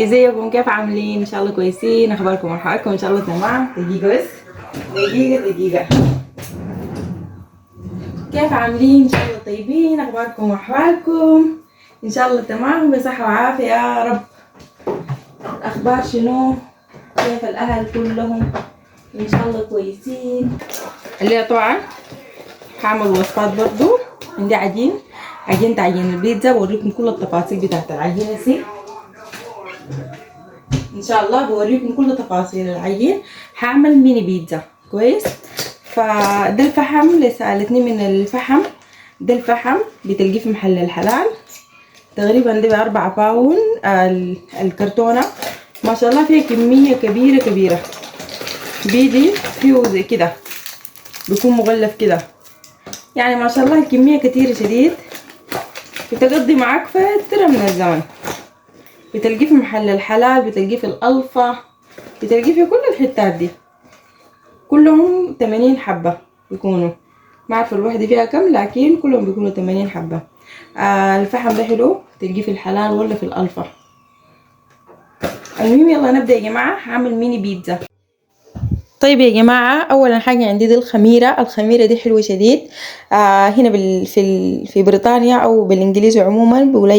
ازيكم؟ كيف عاملين؟ ان شاء الله كويسين. اخباركم وحالكم ان شاء الله تمام. دقيقة بس، دقيقة. كيف عاملين؟ ان شاء الله طيبين. اخباركم واحوالكم ان شاء الله تمام بصحة وعافية يا رب. الاخبار شنو؟ كيف الاهل كلهم؟ ان شاء الله كويسين. اللي طبعا هعمل وصفات برضو. عندي عجين البيتزا، بوريكم كل التفاصيل بتاعت العجينة سي ان شاء الله. بوريكم كل تفاصيل العجين. هعمل ميني بيتزا كويس. فده الفحم اللي سألتني من الفحم. ده الفحم بتلقيه في محل الحلال تقريبا. ده ب4 باون. الكرتونة ما شاء الله فيها كمية كبيرة. بيجي فيه زي كده، بيكون مغلف كده، يعني ما شاء الله الكمية كتيرة شديد، بتقضي معاك فترة من الزمن. بتلقيه في محل الحلال، بتلقيه في الألفا، بتلقيه في كل الحتات دي. كلهم 80 حبة بيكونوا، ما عارفة الوحدة فيها كم، لكن كلهم بيكونوا 80 حبة. الفحم ده حلو تلقيه في الحلال ولا في الألفا. المهم يلا نبدأ يا جماعة. هعمل ميني بيتزا. طيب يا جماعة، أولا حاجة عندي دي الخميرة دي حلوة شديد. هنا في بريطانيا أو بالإنجليزي عموما بيقولها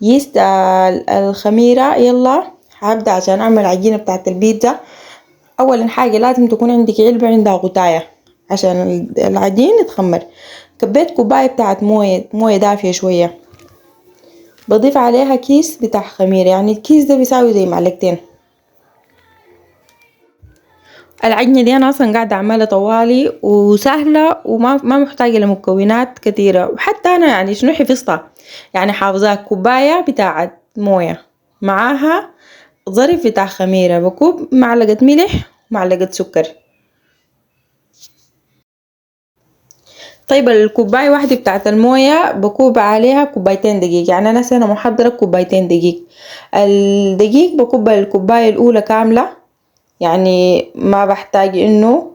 يست. الخميرة. يلا هبدأ عشان أعمل العجينة بتاعت البيتزا. أولا حاجة لازم تكون عندك علبة عندها غطاية عشان العجين يتخمر. كبيت كوباية بتاعت موية دافية شوية، بضيف عليها كيس بتاع خميرة، يعني الكيس ده بيساوي زي معلقتين. العجينة دي أنا أصلا قاعدة أعملها طوالي وسهلة وما محتاجة لمكونات كتيرة، وحتى أنا يعني شنو حفظتها، يعني حافظاها. كوباية بتاعت موية معاها ظرف بتاع خميرة، بكوب معلقة ملح ومعلقة سكر. طيب الكوباية واحدة بتاعت الموية بكوب عليها كوبايتين دقيق، يعني أنا هنا محضرة كوبايتين دقيق. الدقيق بكوب الكوباية الأولى كاملة، يعني ما بحتاج إنه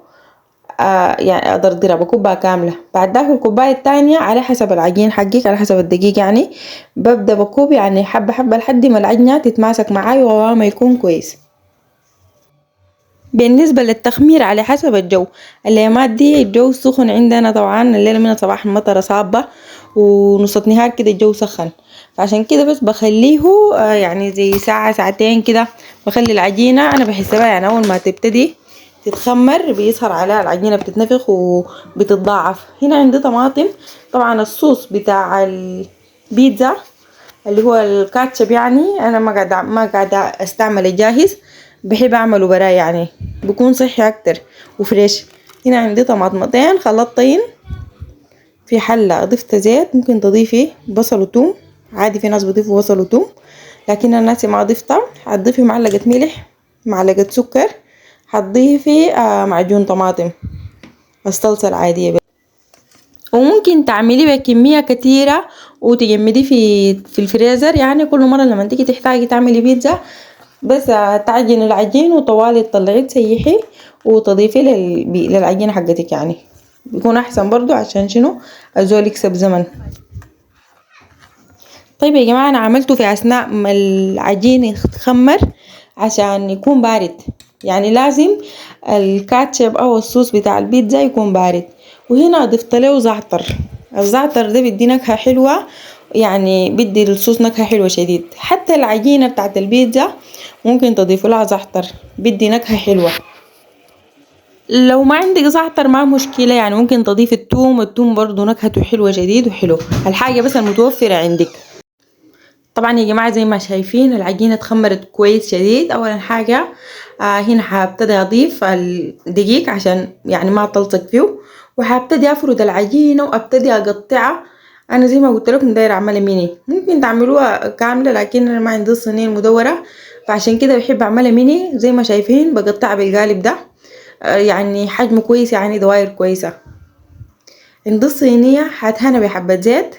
يعني أدردرها، بكوبها كاملة. بعد ذاك الكوباية التانية على حسب العجين حقك، على حسب الدقيق يعني. ببدأ بكوب يعني حبة لحد ما العجنة تتماسك معاي وقوامها يكون كويس. بالنسبة للتخمير على حسب الجو. الأيامات دي الجو سخن عندنا طبعا، الليلة من الصباح المطرة صابة ونص النهار كده الجو سخن، فعشان كده بس بخليه يعني زي ساعة ساعتين كده. بخلي العجينة أنا بحسبها يعني أول ما تبتدي تتخمر بيظهر عليها العجينة بتتنفخ وبتتضاعف. هنا عندي طماطم. طبعا الصوص بتاع البيتزا اللي هو الكاتشب، يعني انا ما قاعده استعمل الجاهز، بحب اعمله براي، يعني بيكون صحي اكتر وفريش. هنا عندي طماطمتين خلطتين في حله، ضفت زيت، ممكن تضيفي بصل وتوم عادي، في ناس بيضيفوا بصل وتوم لكن انا ناسي ما ضفتها. هتضيفي معلقه ملح، معلقه سكر، هتضيفي معجون طماطم، الصلصه العاديه. وممكن تعمليه بكمية كتيرة وتجمديه في الفريزر، يعني كل مرة لما تيجي تحتاجي تعملي بيتزا بس تعجن العجين وطوالي تطلعيه تسيحيه وتضيفيه للعجينة حقتك، يعني بيكون احسن برضو. عشان شنو؟ الزول يكسب زمن. طيب يا جماعة، انا عملته في اثناء ما العجين يتخمر عشان يكون بارد، يعني لازم الكاتشب او الصوص بتاع البيتزا يكون بارد. وهنا ضفت له زعتر. الزعتر ده بيدي نكهة حلوة، يعني بيدي الصوص نكهة حلوة شديد. حتى العجينة بتاعت البيتزا ممكن تضيف لها زعتر، بيدي نكهة حلوة. لو ما عندك زعتر ما مشكلة، يعني ممكن تضيف التوم برضو نكهته حلوة شديد وحلو. الحاجة بس المتوفرة عندك. طبعا يا جماعة زي ما شايفين العجينة اتخمرت كويس شديد. اول حاجة هنا هبتدي اضيف الدقيق عشان يعني ما تلصق فيه، وهبتدي افرد العجينة وابتدي اقطعها. انا زي ما قلت لكم دايره اعملها ميني، ممكن تعملوها كاملة لكن انا ما عندي الصينية المدورة، فعشان كده بحب اعملها ميني. زي ما شايفين بقطعها بالقالب ده، يعني حجمه كويس، يعني دوائر كويسة. عندي الصينية هدهنها بحبة زيت.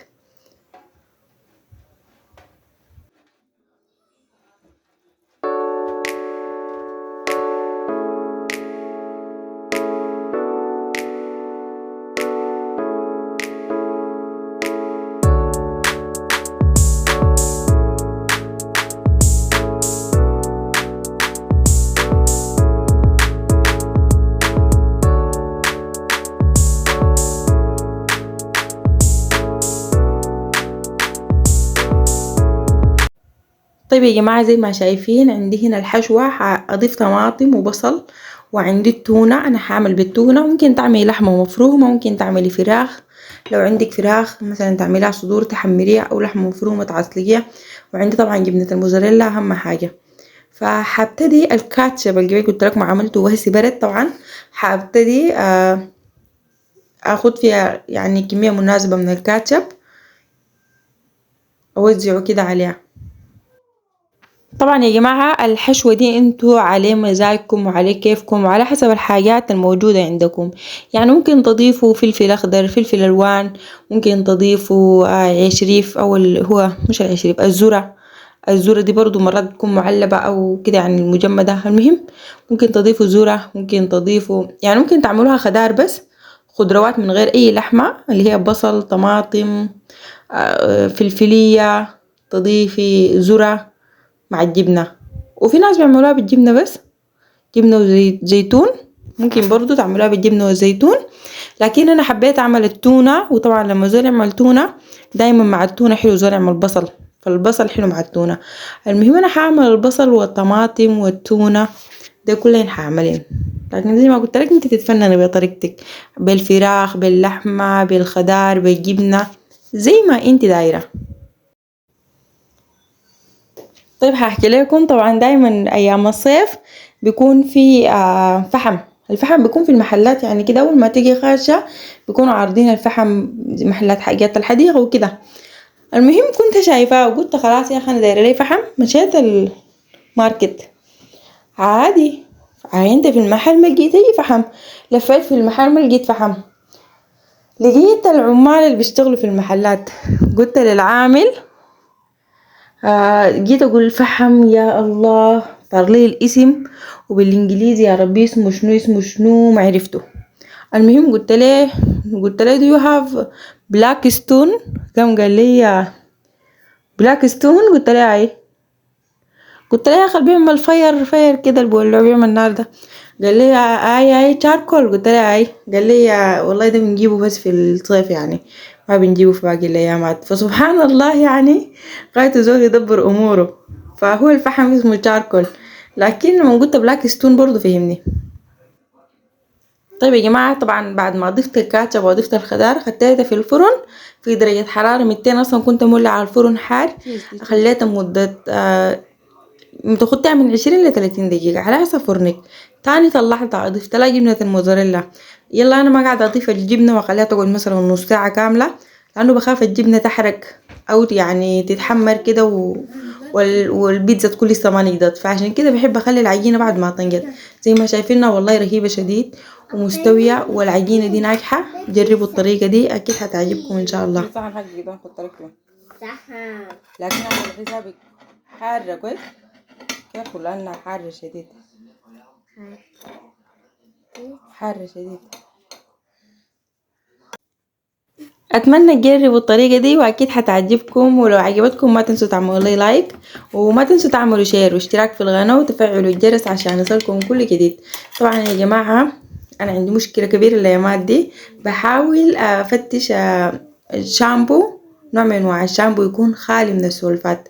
طيب يا جماعة زي ما شايفين عندي هنا الحشوة، أضيف طماطم وبصل، وعندي التونة. أنا هعمل بالتونة، ممكن تعملي لحمة مفرومة، ممكن تعملي فراخ، لو عندك فراخ مثلا تعمليها صدور تحمريها، أو لحمة مفرومة تعصليها. وعندي طبعا جبنة الموزاريلا أهم حاجة. فهبتدي الكاتشب اللي قلت لكم عملته وهسي برد طبعا، هبتدي اخد فيها يعني كمية مناسبة من الكاتشب، اوزعه كده عليها. طبعا يا جماعة الحشوة دي انتوا على مزاجكم وعلى كيفكم وعلى حسب الحاجات الموجودة عندكم. يعني ممكن تضيفوا فلفل اخضر، فلفل الوان، ممكن تضيفوا عيش ريف، او هو مش العيش ريف، الذرة. الذرة دي برضو مرات تكون معلبة او كده يعني المجمدة. المهم ممكن تضيفوا ذرة، ممكن تضيفوا يعني ممكن تعملوها خضار بس، خضروات من غير اي لحمة، اللي هي بصل، طماطم، فلفلية، تضيفي ذرة مع الجبنة. وفي ناس بيعملوها بالجبنة بس، جبنة وزيتون، ممكن برضو تعملوها بالجبنة والزيتون. لكن انا حبيت اعمل التونة، وطبعا لما زول يعمل تونة دايما مع التونة حلو زول يعمل بصل، فالبصل حلو مع التونة. المهم انا هعمل البصل والطماطم والتونة ده كلهن هعملين. لكن زي ما قلت لك انت تتفنني بطريقتك، بالفراخ، باللحمة، بالخضار، بالجبنة، زي ما انت دايرة. طيب هحكي لكم، طبعا دايما ايام الصيف بيكون في فحم. الفحم بيكون في المحلات يعني كده، اول ما تيجي خارجة بيكونوا عارضين الفحم، محلات حاجات الحديقة وكده. المهم كنت شايفاه وقلت خلاص يا اخي انا دايره لي فحم. مشيت الماركت عادي، عينت في المحل ما لقيت اي فحم، لفيت في المحل ما لقيت فحم. لقيت العمال اللي بيشتغلوا في المحلات، قلت للعامل جيت اقول فحم، يا الله طار لي الاسم وبالانجليزي يا ربي اسمه شنو اسمه شنو ما عرفته. المهم قلت له do you have black stone؟ قام قال لي بلاك ستون. قلت له اي. قلت له يا اخي بيعمل فاير كده البولع بيعمل نار ده. قال لي اي تشاركول. قلت له اي. قال لي والله ده بنجيبه بس في الصيف يعني، ما بنجيبه في باقي الايامات. فسبحان الله يعني غايته زول يدبر اموره. فهو الفحم اسمه تشاركول، لكن لما قلت بلاك ستون برضو فهمني. طيب يا جماعة طبعا بعد ما ضفت الكاتشب وضفت الخضار خديتها في الفرن في درجة حرارة 200. اصلا كنت مولعة على الفرن حار، خليتها مدة تاخدها من 20 ل 30 دقيقة على حسب فرنك. تاني طلعتها ضفت لها جبنة الموزاريلا. يلا انا ما قاعدة اضيف الجبنة واخليها تقعد مثلا نص ساعة كاملة، لانه بخاف الجبنة تحرق او يعني تتحمر كده والبيتزا تكون لسه ما نقدت. فعشان كده بحب اخلي العجينة بعد ما تنقط. زي ما شايفينها والله رهيبة شديد ومستوية، والعجينة دي ناجحة. جربوا الطريقة دي اكيد هتعجبكم ان شاء الله. لكن اعمل حسابك حارة كويس كيف، لأنها حارة شديد، حارة شديد. اتمنى تجربوا الطريقة دي واكيد هتعجبكم، ولو عجبتكم ما تنسوا تعملوا لي لايك، وما تنسوا تعملوا شير واشتراك في القناة وتفعلوا الجرس عشان يصلكم كل جديد. طبعا يا جماعة انا عندي مشكلة كبيرة الايامات دي، بحاول افتش الشامبو، نوع من انواع الشامبو يكون خالي من السولفات.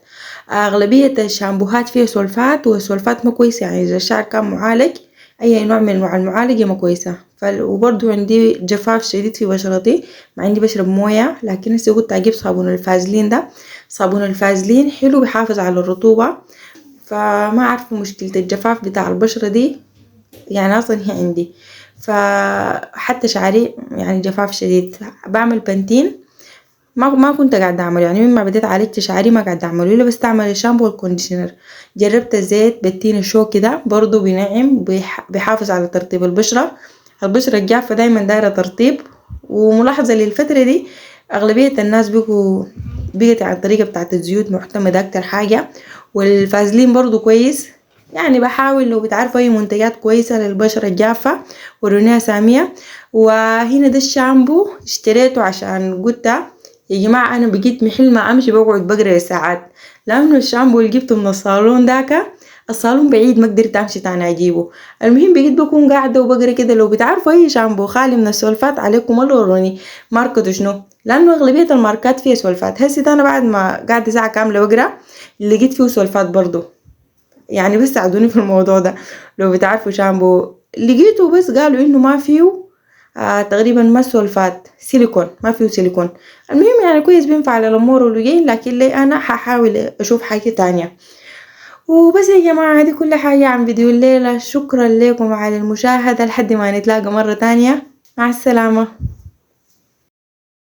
اغلبية الشامبوهات فيها سولفات، والسولفات ما كويسة يعني اذا الشعر كان معالج، اي نوع من انواع المعالجة ما كويسة. وبرضو عندي جفاف شديد في بشرتي، مع اني بشرب موية، لكن هسه قلت اجيب صابون الفازلين ده. صابون الفازلين حلو بيحافظ على الرطوبة. فما عارفة مشكلة الجفاف بتاع البشرة دي يعني اصلا هي عندي. فحتى شعري يعني جفاف شديد. بعمل بنتين، ما كنت قاعدة اعمله يعني، مما بديت عالجت شعري ما قاعدة اعمله الا بس اعمل الشامبو والكونديشنر. جربت الزيت بتين الشو كده برضو بينعم، بيحافظ على ترطيب البشرة. البشرة الجافة دايما دايرة ترطيب. وملاحظة للفترة دي اغلبية الناس بقت على الطريقة بتاعت الزيوت معتمدة اكتر حاجة. والفازلين برضو كويس يعني، بحاول لو بتعرفوا اي منتجات كويسة للبشرة الجافة ورونيها سامية. وهنا ده الشامبو اشتريته عشان قلت يا جماعة أنا بقيت محل ما أمشي بقعد بقرا ساعات، لأنه الشامبو اللي جبته من الصالون داك الصالون بعيد ما قدرت امشي تاني اجيبه. المهم بقيت بكون قاعده وبقرا كده. لو بتعرفوا اي شامبو خالي من السولفات عليكم الله وروني ماركته شنو، لانه اغلبيه الماركات فيها سولفات. هسه انا بعد ما قاعده ساعه كامله بقرا لقيت فيه سولفات برضو، يعني بس ساعدوني في الموضوع ده. لو بتعرفوا شامبو لقيته بس قالوا انه ما فيه تقريبا ما سولفات، سيليكون، ما فيه سيليكون. المهم يعني كويس بينفع للامور والوجين، لكن لي انا ححاول اشوف حاجه تانية. وبس يا جماعة، هذه كل حاجة عن فيديو الليلة. شكرا لكم على المشاهدة، لحد ما نتلاقى مرة تانية. مع السلامة.